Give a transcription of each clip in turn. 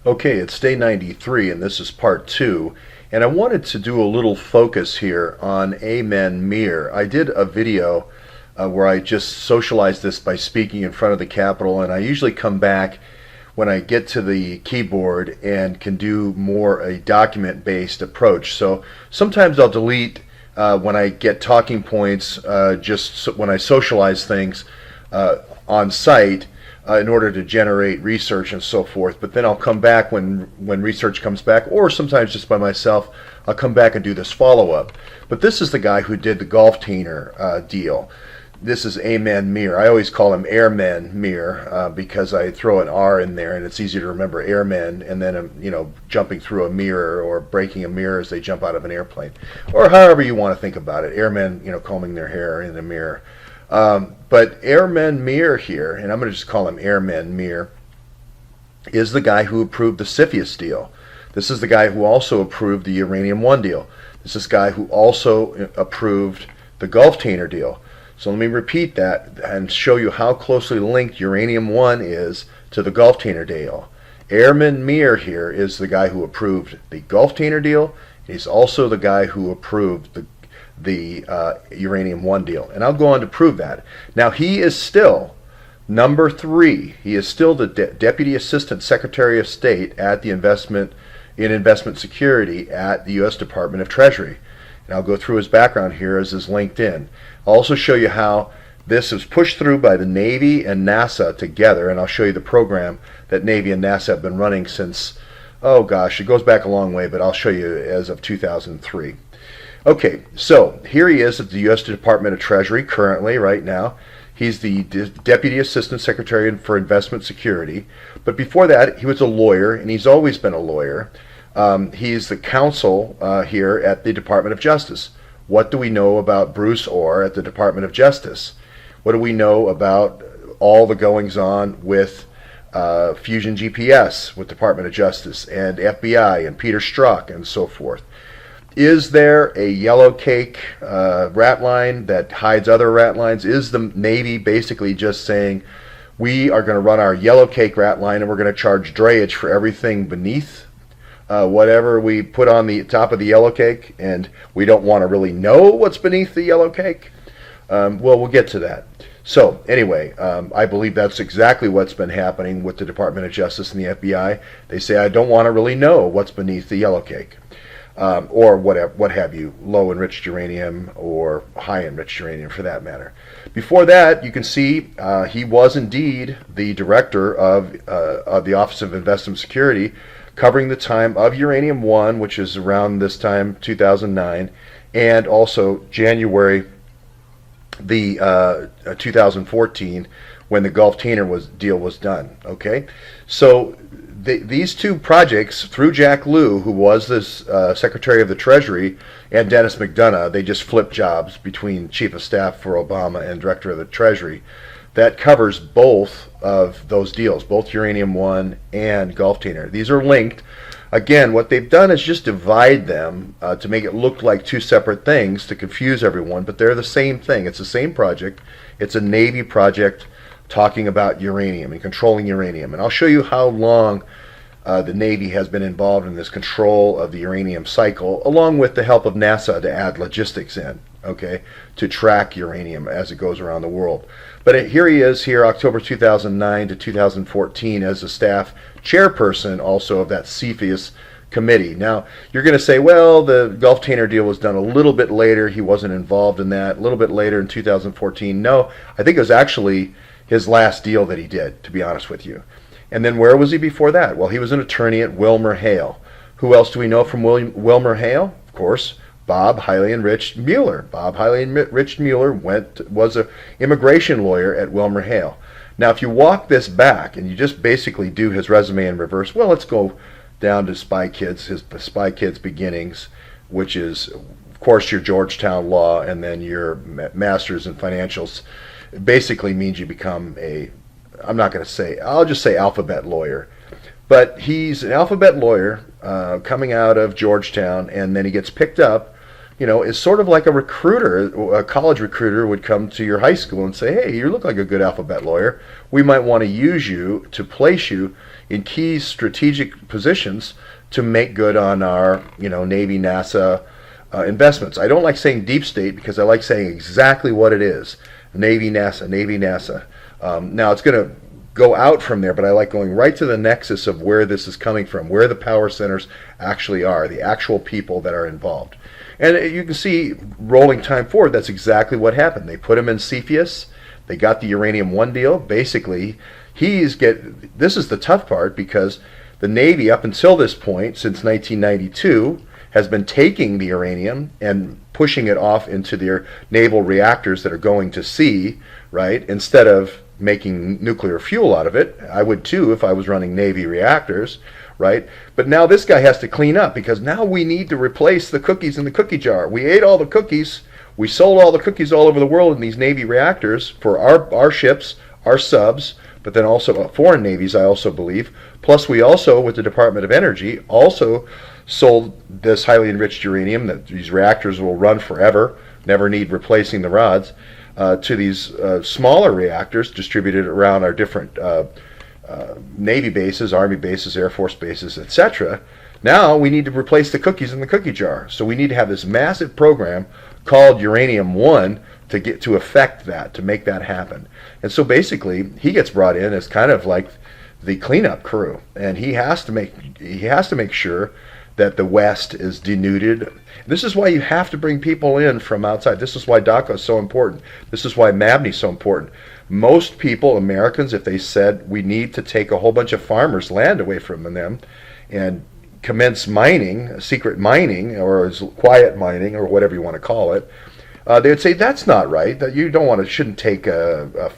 Okay, it's day 93, and this is part two. And I wanted to do a little focus here on Amen Mir. I did a video where I just socialized this by speaking in front of the Capitol, and I usually come back when I get to the keyboard and can do more a document-based approach. So sometimes I'll delete when I get talking points, just when I socialize things on site in order to generate research and so forth. But then I'll come back when research comes back, or sometimes just by myself, I'll come back and do this follow-up. But this is the guy who did the golf tainer deal. This is Amen Mir. I always call him Airman Mir because I throw an R in there and it's easy to remember airmen, and then jumping through a mirror or breaking a mirror as they jump out of an airplane, or however you want to think about it. Airmen, combing their hair in a mirror. But Airman Mir here, and I'm going to just call him Airman Mir, is the guy who approved the CFIUS deal. This is the guy who also approved the Uranium One deal. This is the guy who also approved the Gulf Tainer deal. So let me repeat that and show you how closely linked Uranium One is to the Gulf Tainer deal. Airman Mir here is the guy who approved the Gulf Tainer deal. He's also the guy who approved the Uranium One deal, and I'll go on to prove that. Now, he is still number 3. He is still the Deputy Assistant Secretary of State at the investment security at the U.S. Department of Treasury. And I'll go through his background here as is linked in. I'll also show you how this was pushed through by the Navy and NASA together, and I'll show you the program that Navy and NASA have been running since, oh gosh, it goes back a long way, but I'll show you as of 2003. Okay, so here he is at the U.S. Department of Treasury currently, right now. He's the Deputy Assistant Secretary for Investment Security. But before that, he was a lawyer, and he's always been a lawyer. He's the counsel here at the Department of Justice. What do we know about Bruce Orr at the Department of Justice? What do we know about all the goings-on with Fusion GPS with Department of Justice and FBI and Peter Strzok and so forth? Is there a yellow cake rat line that hides other rat lines? Is the Navy basically just saying, we are going to run our yellow cake rat line and we're going to charge drayage for everything beneath whatever we put on the top of the yellow cake, and we don't want to really know what's beneath the yellow cake? Well, we'll get to that. So anyway, I believe that's exactly what's been happening with the Department of Justice and the FBI. They say, I don't want to really know what's beneath the yellow cake. Or what have you, low enriched uranium or high enriched uranium for that matter. Before that, you can see he was indeed the director of the Office of Investment Security, covering the time of Uranium One, which is around this time, 2009, and also January the 2014, when the Gulf Tainer deal was done. Okay, so these two projects, through Jack Lew, who was this Secretary of the Treasury, and Dennis McDonough, they just flipped jobs between Chief of Staff for Obama and Director of the Treasury. That covers both of those deals, both Uranium One and Gulf Tainer. These are linked. Again, what they've done is just divide them to make it look like two separate things to confuse everyone, but they're the same thing. It's the same project. It's a Navy project talking about uranium and controlling uranium. And I'll show you how long the Navy has been involved in this control of the uranium cycle, along with the help of NASA to add logistics in, okay, to track uranium as it goes around the world. But here he is here, October 2009 to 2014, as a staff chairperson also of that CFIUS committee. Now, you're going to say, well, the Gulf Tainer deal was done a little bit later. He wasn't involved in that. A little bit later in 2014. No, I think it was actually his last deal that he did, to be honest with you. And then where was he before that? Well, he was an attorney at Wilmer-Hale. Who else do we know from Wilmer-Hale? Of course, Bob Highly Enriched Mueller. Bob Highly Enriched Mueller was an immigration lawyer at Wilmer-Hale. Now, if you walk this back and you just basically do his resume in reverse, well, let's go down to Spy Kids, his Spy Kids beginnings, which is, of course, your Georgetown law, and then your master's in financials. It basically means you become I'll just say alphabet lawyer. But he's an alphabet lawyer coming out of Georgetown, and then he gets picked up is sort of like a recruiter, a college recruiter would come to your high school and say, hey, you look like a good alphabet lawyer. We might want to use you to place you in key strategic positions to make good on our, Navy, NASA investments. I don't like saying deep state because I like saying exactly what it is. Navy, NASA, Navy, NASA. Now it's going to go out from there, but I like going right to the nexus of where this is coming from, where the power centers actually are, the actual people that are involved. And you can see, rolling time forward, that's exactly what happened. They put him in Cepheus. They got the Uranium One deal. Basically, this is the tough part, because the Navy, up until this point, since 1992, has been taking the uranium and pushing it off into their naval reactors that are going to sea, right? Instead of making nuclear fuel out of it. I would too if I was running Navy reactors, right? But now this guy has to clean up, because now we need to replace the cookies in the cookie jar. We ate all the cookies. We sold all the cookies all over the world in these Navy reactors for our ships, our subs, but then also foreign navies, I also believe. Plus, we also, with the Department of Energy, also sold this highly enriched uranium that these reactors will run forever, never need replacing the rods, to these smaller reactors distributed around our different Navy bases, Army bases, Air Force bases, etc. Now we need to replace the cookies in the cookie jar. So we need to have this massive program called Uranium One to affect that, to make that happen. And so basically, he gets brought in as kind of like the cleanup crew, and he has to make sure that the West is denuded. This is why you have to bring people in from outside. This is why DACA is so important. This is why MABNY is so important. Most people, Americans, if they said we need to take a whole bunch of farmers' land away from them and commence mining, secret mining, or quiet mining, or whatever you want to call it, they would say that's not right. That you shouldn't take a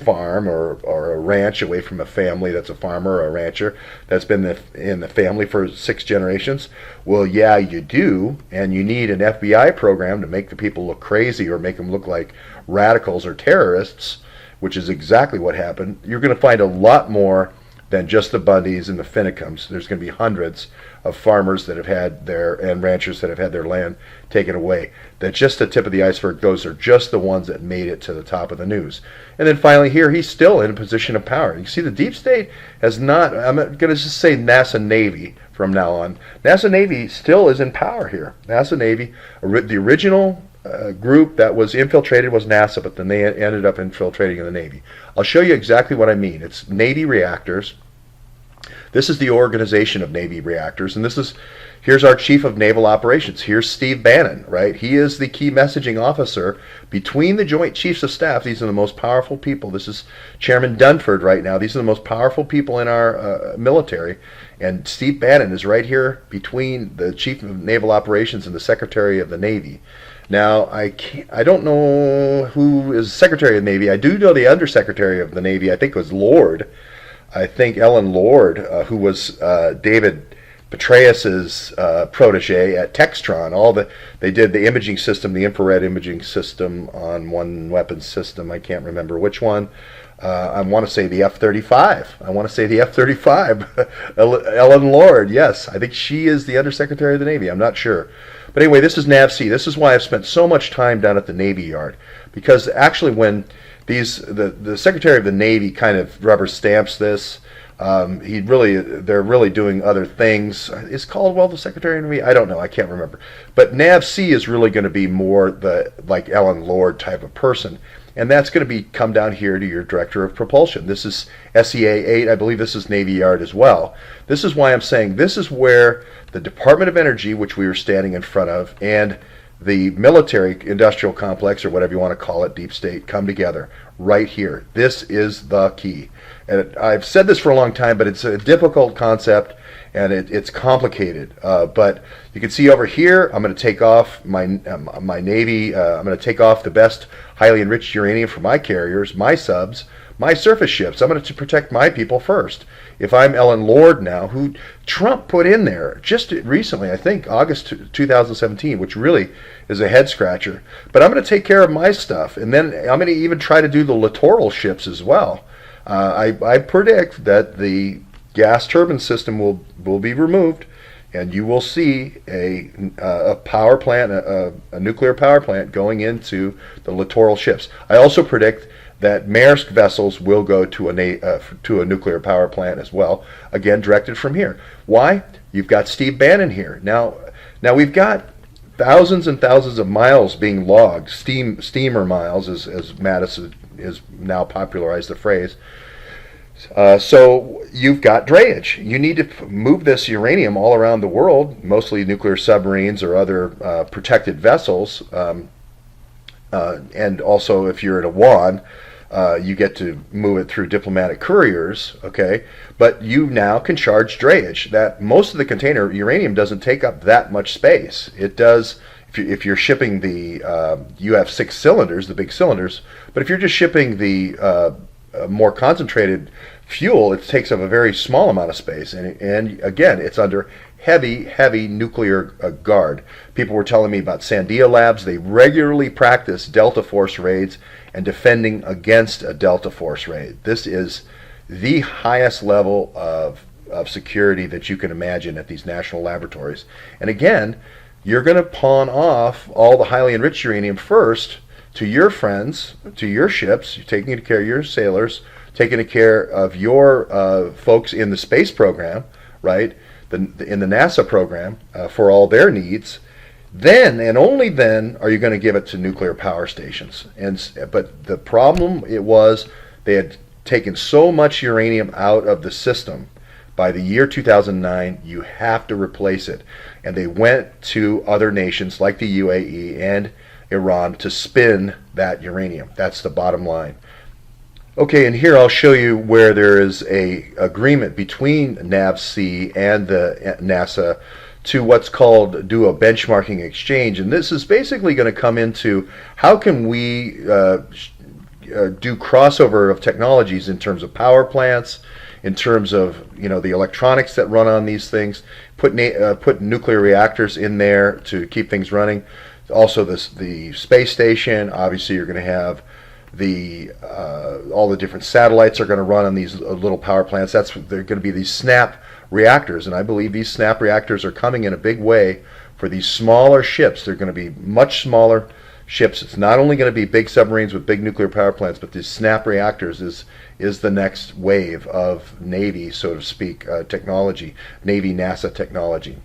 farm or a ranch away from a family that's a farmer or a rancher that's been in the family for 6 generations. Well, yeah, you do, and you need an FBI program to make the people look crazy or make them look like radicals or terrorists, which is exactly what happened. You're going to find a lot more than just the Bundys and the Finnecums. There's going to be hundreds of farmers that have had and ranchers that have had their land taken away. That's just the tip of the iceberg. Those are just the ones that made it to the top of the news. And then finally here, he's still in a position of power. You see, the deep state has not, I'm going to just say NASA Navy from now on. NASA Navy still is in power here. NASA Navy, the original group that was infiltrated was NASA, but then they ended up infiltrating in the Navy. I'll show you exactly what I mean. It's Navy reactors. This is the organization of Navy reactors, and here's our Chief of Naval Operations. Here's Steve Bannon, right? He is the key messaging officer between the Joint Chiefs of Staff. These are the most powerful people. This is Chairman Dunford right now. These are the most powerful people in our military, and Steve Bannon is right here between the Chief of Naval Operations and the Secretary of the Navy. Now, I don't know who is Secretary of the Navy. I do know the Undersecretary of the Navy. I think it was Lord. I think Ellen Lord, who was David Petraeus's protege at Textron. They did the imaging system, the infrared imaging system on one weapon system. I can't remember which one. I want to say the F-35. Ellen Lord, yes. I think she is the Undersecretary of the Navy. I'm not sure. But anyway, this is NAVSEA. This is why I've spent so much time down at the Navy Yard. Because actually when the Secretary of the Navy kind of rubber stamps this, they're really doing other things. Is Caldwell the Secretary of the Navy? I don't know. I can't remember. But NAVSEA is really going to be more like Ellen Lord type of person. And that's going to come down here to your Director of Propulsion. This is SEA 8. I believe this is Navy Yard as well. This is why I'm saying this is where the Department of Energy, which we were standing in front of, and the military industrial complex, or whatever you want to call it, deep state, come together right here. This is the key. And I've said this for a long time, but it's a difficult concept, and it's complicated. But you can see over here, I'm going to take off my Navy. I'm going to take off the best highly enriched uranium for my carriers, my subs, my surface ships. I'm going to protect my people first. If I'm Ellen Lord now, who Trump put in there just recently, I think August 2017, which really is a head scratcher. But I'm going to take care of my stuff, and then I'm going to even try to do the littoral ships as well. I predict that the gas turbine system will be removed, and you will see a power plant, a nuclear power plant going into the littoral ships. I also predict that Maersk vessels will go to a nuclear power plant as well, again directed from here. Why? You've got Steve Bannon here. Now we've got thousands and thousands of miles being logged, steamer miles, as Mattis has now popularized the phrase. So you've got drayage. You need to move this uranium all around the world, mostly nuclear submarines or other protected vessels. And also, if you're in a WAN, you get to move it through diplomatic couriers, okay? But you now can charge drayage. That most of the container uranium doesn't take up that much space. It does if you're shipping you have 6 cylinders, the big cylinders. But if you're just shipping the more concentrated fuel, it takes up a very small amount of space. And again, it's under heavy nuclear guard. People were telling me about Sandia Labs. They regularly practice Delta Force raids and defending against a Delta Force raid. This is the highest level of security that you can imagine at these national laboratories. And again, you're going to pawn off all the highly enriched uranium first to your friends, to your ships. You're taking care of your sailors, taking care of your folks in the space program, right? In the NASA program for all their needs. Then and only then are you going to give it to nuclear power stations. But the problem was they had taken so much uranium out of the system. By the year 2009, you have to replace it. And they went to other nations like the UAE and Iran to spin that uranium. That's the bottom line. Okay, and here I'll show you where there is a agreement between NAVC and the NASA to what's called do a benchmarking exchange. And this is basically going to come into how can we do crossover of technologies in terms of power plants, in terms of the electronics that run on these things, put nuclear reactors in there to keep things running. Also the space station, obviously you're going to have all the different satellites are going to run on these little power plants. They're going to be these snap reactors, and I believe these snap reactors are coming in a big way for these smaller ships. They're going to be much smaller ships. It's not only going to be big submarines with big nuclear power plants, but these snap reactors is the next wave of Navy, so to speak, technology, Navy NASA technology.